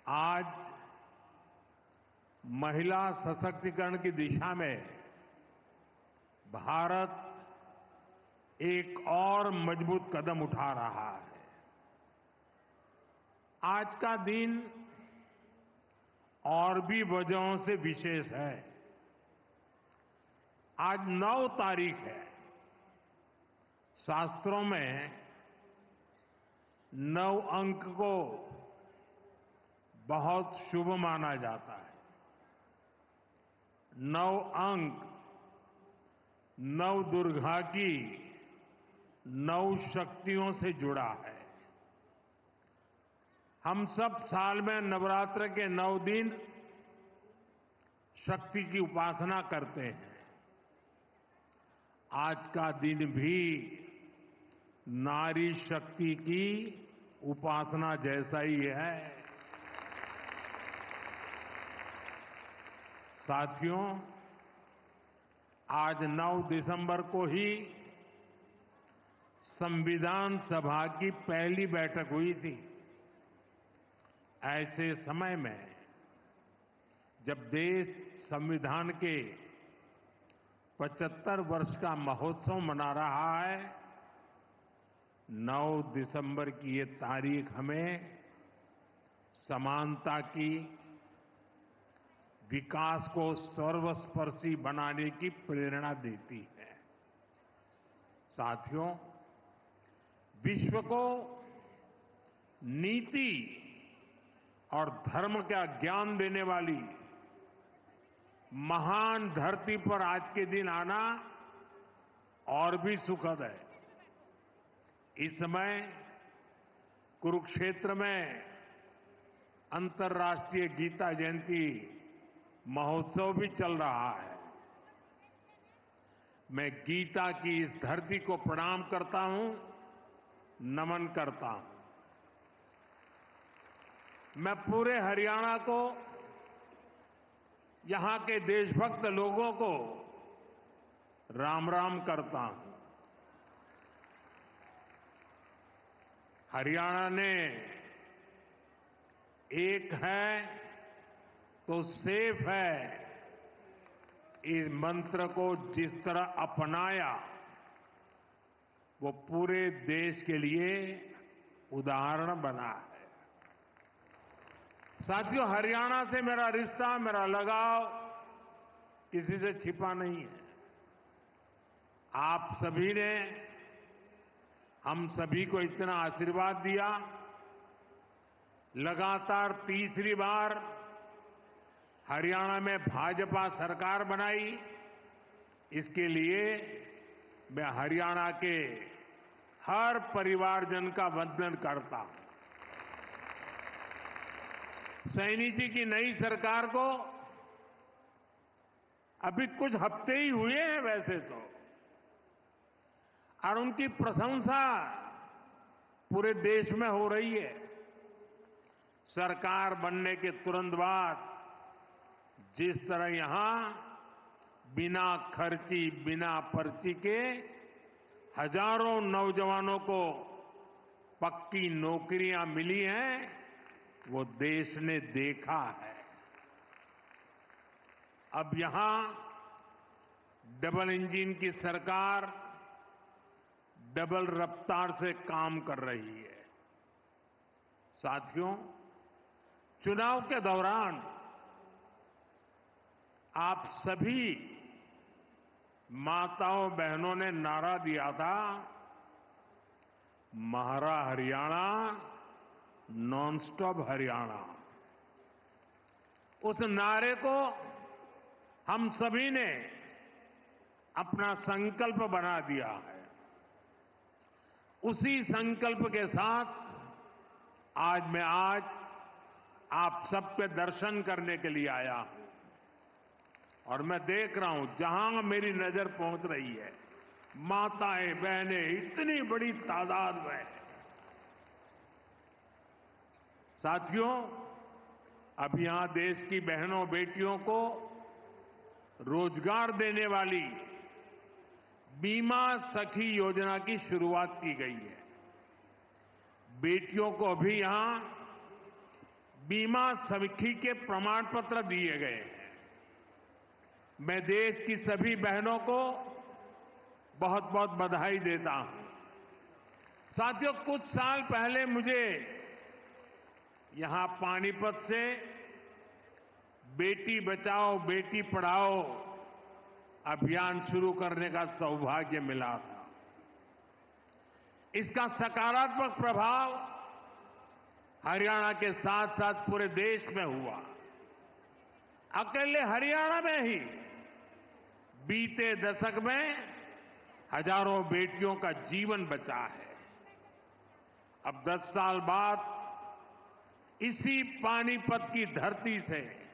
आज महिला सशक्तिकरण की दिशा में भारत एक और मजबूत कदम उठा रहा है। आज का दिन और भी वजहों से विशेष है। आज 9 तारीख है। शास्त्रों में 9 अंक को बहुत शुभ माना जाता है। 9 अंक 9 दुर्गा की 9 शक्तियों से जुड़ा है। हम सब साल में नवरात्र के 9 दिन शक्ति की उपासना करते हैं। आज का दिन भी नारी शक्ति की उपासना जैसा ही है। साथियों, आज 9 दिसंबर को ही संविधान सभा की पहली बैठक हुई थी। ऐसे समय में जब देश संविधान के 75 वर्ष का महोत्सव मना रहा है, 9 दिसंबर की ये तारीख हमें समानता की, विकास को सर्वस्पर्शी बनाने की प्रेरणा देती है। साथियों, विश्व को नीति और धर्म का ज्ञान देने वाली महान धरती पर आज के दिन आना और भी सुखद है। इस समय कुरुक्षेत्र में अंतर्राष्ट्रीय गीता जयंती महोत्सव भी चल रहा है। मैं गीता की इस धरती को प्रणाम करता हूं, नमन करता हूं। मैं पूरे हरियाणा को, यहां के देशभक्त लोगों को राम राम करता हूं। हरियाणा ने एक है तो सेफ है इस मंत्र को जिस तरह अपनाया, वो पूरे देश के लिए उदाहरण बना है। साथियों, हरियाणा से मेरा रिश्ता, मेरा लगाव किसी से छिपा नहीं है। आप सभी ने हम सभी को इतना आशीर्वाद दिया। लगातार तीसरी बार हरियाणा में भाजपा सरकार बनाई। इसके लिए मैं हरियाणा के हर परिवारजन का वंदन करता हूं। सैनी जी की नई सरकार को अभी कुछ हफ्ते ही हुए हैं वैसे तो, और उनकी प्रशंसा पूरे देश में हो रही है। सरकार बनने के तुरंत बाद जिस तरह यहां बिना खर्ची, बिना पर्ची के हजारों नौजवानों को पक्की नौकरियां मिली हैं, वो देश ने देखा है। अब यहां डबल इंजन की सरकार डबल रफ्तार से काम कर रही है। साथियों, चुनाव के दौरान आप सभी माताओं बहनों ने नारा दिया था, महारा हरियाणा, नॉन स्टॉप हरियाणा। उस नारे को हम सभी ने अपना संकल्प बना दिया है। उसी संकल्प के साथ मैं आज आप सबके दर्शन करने के लिए आया हूं। और मैं देख रहा हूं, जहां मेरी नजर पहुंच रही है, माताएं बहनें इतनी बड़ी तादाद में। साथियों, अब यहां देश की बहनों बेटियों को रोजगार देने वाली बीमा सखी योजना की शुरुआत की गई है। बेटियों को भी यहां बीमा सखी के प्रमाण पत्र दिए गए हैं। मैं देश की सभी बहनों को बहुत बहुत बधाई देता हूं। साथियों, कुछ साल पहले मुझे यहां पानीपत से बेटी बचाओ बेटी पढ़ाओ अभियान शुरू करने का सौभाग्य मिला था। इसका सकारात्मक प्रभाव हरियाणा के साथ साथ पूरे देश में हुआ। अकेले हरियाणा में ही बीते दशक में हजारों बेटियों का जीवन बचा है। अब 10 साल बाद इसी पानीपत की धरती से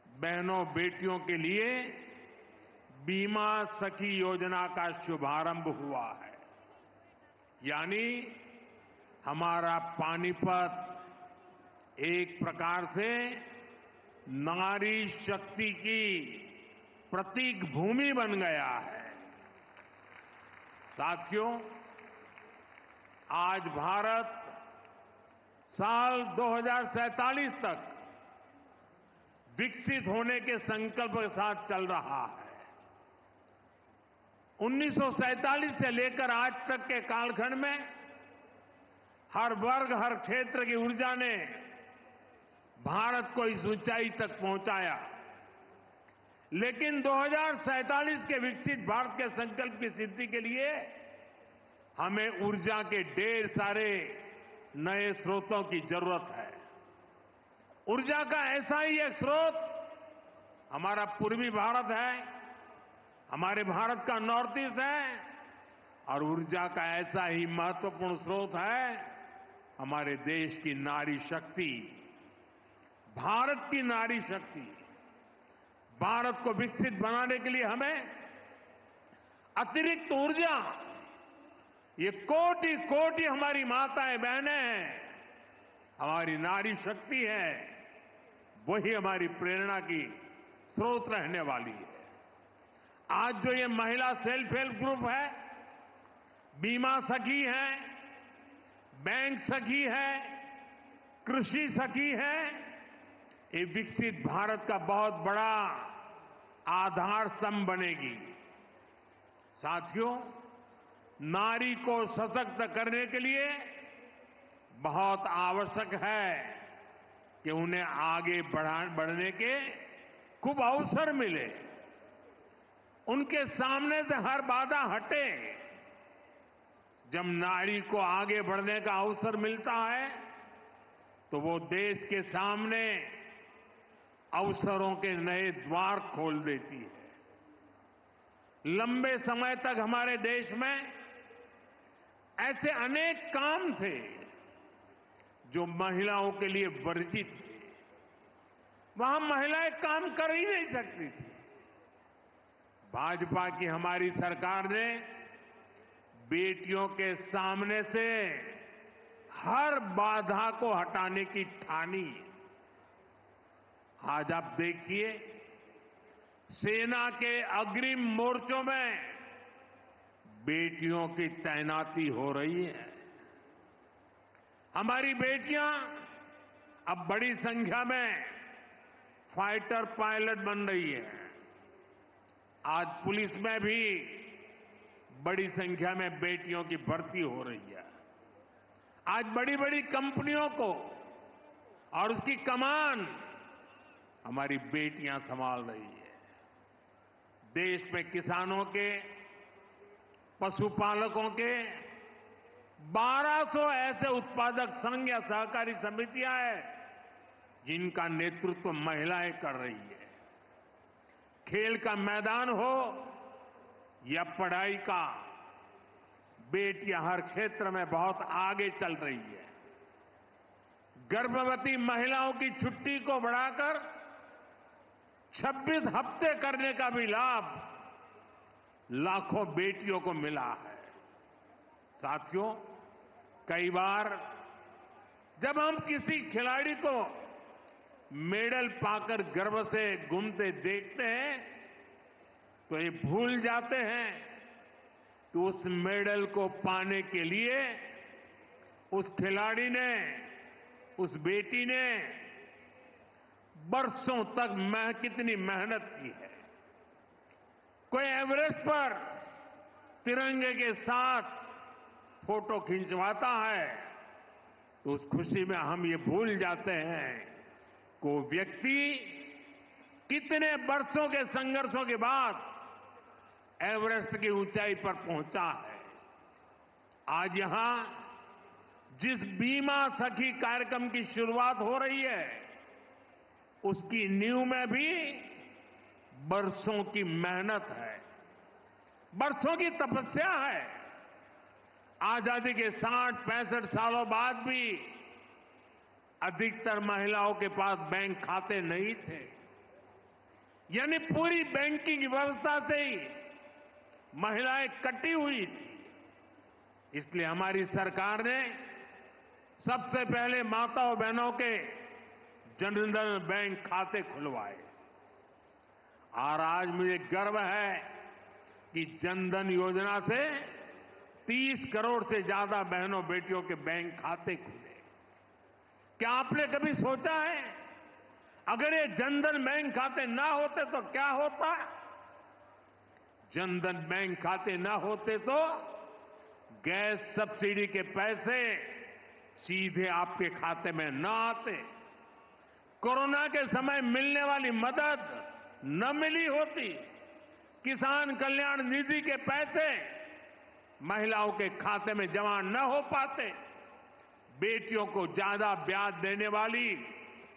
बहनों बेटियों के लिए बीमा सखी योजना का शुभारंभ हुआ है। यानी हमारा पानीपत एक प्रकार से नारी शक्ति की प्रतीक भूमि बन गया है। साथियों, आज भारत साल 2047 तक विकसित होने के संकल्प के साथ चल रहा है। 1947 से लेकर आज तक के कालखंड में हर वर्ग, हर क्षेत्र की ऊर्जा ने भारत को इस ऊंचाई तक पहुंचाया। लेकिन 2047 के विकसित भारत के संकल्प की सिद्धि के लिए हमें ऊर्जा के ढेर सारे नए स्रोतों की जरूरत है। ऊर्जा का ऐसा ही एक स्रोत हमारा पूर्वी भारत है, हमारे भारत का नॉर्थ ईस्ट है, और ऊर्जा का ऐसा ही महत्वपूर्ण स्रोत है हमारे देश की नारी शक्ति, भारत की नारी शक्ति। भारत को विकसित बनाने के लिए हमें अतिरिक्त ऊर्जा, ये कोटि कोटि हमारी माताएं बहनें हैं, हमारी नारी शक्ति है, वही हमारी प्रेरणा की स्रोत रहने वाली है। आज जो ये महिला सेल्फ हेल्प ग्रुप है, बीमा सखी है, बैंक सखी है, कृषि सखी है, ये विकसित भारत का बहुत बड़ा आधार स्तंभ बनेगी। साथियों, नारी को सशक्त करने के लिए बहुत आवश्यक है कि उन्हें आगे बढ़ने के खूब अवसर मिले, उनके सामने से हर बाधा हटे। जब नारी को आगे बढ़ने का अवसर मिलता है तो वो देश के सामने अवसरों के नए द्वार खोल देती है। लंबे समय तक हमारे देश में ऐसे अनेक काम थे जो महिलाओं के लिए वर्जित थे। वहां महिलाएं काम कर ही नहीं सकती थी। भाजपा की हमारी सरकार ने बेटियों के सामने से हर बाधा को हटाने की ठानी। आज आप देखिए, सेना के अग्रिम मोर्चों में बेटियों की तैनाती हो रही है। हमारी बेटियां अब बड़ी संख्या में फाइटर पायलट बन रही है। आज पुलिस में भी बड़ी संख्या में बेटियों की भर्ती हो रही है। आज बड़ी बड़ी कंपनियों को और उसकी कमान हमारी बेटियां संभाल रही है। देश में किसानों के, पशुपालकों के 1200 ऐसे उत्पादक संघ या सहकारी समितियां हैं जिनका नेतृत्व महिलाएं कर रही है। खेल का मैदान हो या पढ़ाई का, बेटियां हर क्षेत्र में बहुत आगे चल रही है। गर्भवती महिलाओं की छुट्टी को बढ़ाकर 26 हफ्ते करने का भी लाभ लाखों बेटियों को मिला है। साथियों, कई बार जब हम किसी खिलाड़ी को मेडल पाकर गर्व से घूमते देखते हैं तो ये भूल जाते हैं कि उस मेडल को पाने के लिए उस खिलाड़ी ने उस बेटी ने बरसों तक कितनी मेहनत की है। कोई एवरेस्ट पर तिरंगे के साथ फोटो खिंचवाता है तो उस खुशी में हम ये भूल जाते हैं कि वो व्यक्ति कितने वर्षों के संघर्षों के बाद एवरेस्ट की ऊंचाई पर पहुंचा है। आज यहां जिस बीमा सखी कार्यक्रम की शुरुआत हो रही है उसकी नींव में भी बरसों की मेहनत है, बरसों की तपस्या है। आजादी के 60-65 सालों बाद भी अधिकतर महिलाओं के पास बैंक खाते नहीं थे, यानी पूरी बैंकिंग व्यवस्था से ही महिलाएं कटी हुई थी। इसलिए हमारी सरकार ने सबसे पहले माताओं बहनों के जनधन बैंक खाते खुलवाए और आज मुझे गर्व है कि जनधन योजना से 30 करोड़ से ज्यादा बहनों बेटियों के बैंक खाते खुले। क्या आपने कभी सोचा है अगर ये जनधन बैंक खाते ना होते तो क्या होता? जनधन बैंक खाते ना होते तो गैस सब्सिडी के पैसे सीधे आपके खाते में न आते, कोरोना के समय मिलने वाली मदद न मिली होती, किसान कल्याण निधि के पैसे महिलाओं के खाते में जमा न हो पाते, बेटियों को ज्यादा ब्याज देने वाली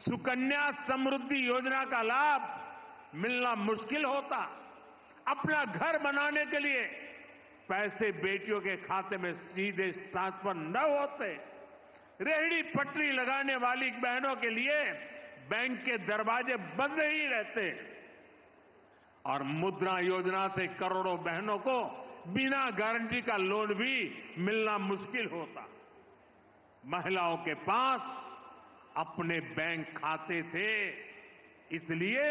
सुकन्या समृद्धि योजना का लाभ मिलना मुश्किल होता, अपना घर बनाने के लिए पैसे बेटियों के खाते में सीधे ट्रांसफर न होते, रेहड़ी पटरी लगाने वाली बहनों के लिए बैंक के दरवाजे बंद ही रहते और मुद्रा योजना से करोड़ों बहनों को बिना गारंटी का लोन भी मिलना मुश्किल होता। महिलाओं के पास अपने बैंक खाते थे, इसलिए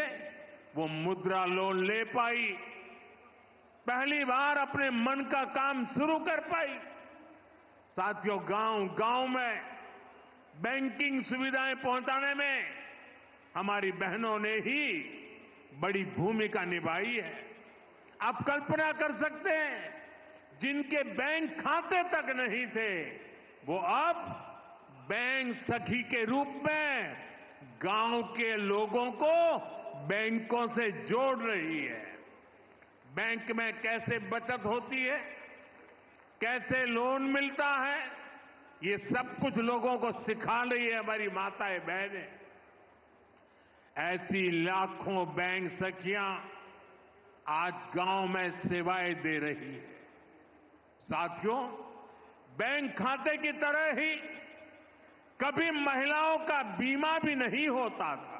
वो मुद्रा लोन ले पाई, पहली बार अपने मन का काम शुरू कर पाई। साथियों, गांव-गांव में बैंकिंग सुविधाएं पहुंचाने में हमारी बहनों ने ही बड़ी भूमिका निभाई है। आप कल्पना कर सकते हैं, जिनके बैंक खाते तक नहीं थे वो अब बैंक सखी के रूप में गांव के लोगों को बैंकों से जोड़ रही है। बैंक में कैसे बचत होती है, कैसे लोन मिलता है, ये सब कुछ लोगों को सिखा रही है हमारी माताएं बहनें। ऐसी लाखों बैंक सखियां आज गांव में सेवाएं दे रही है। साथियों, बैंक खाते की तरह ही कभी महिलाओं का बीमा भी नहीं होता था।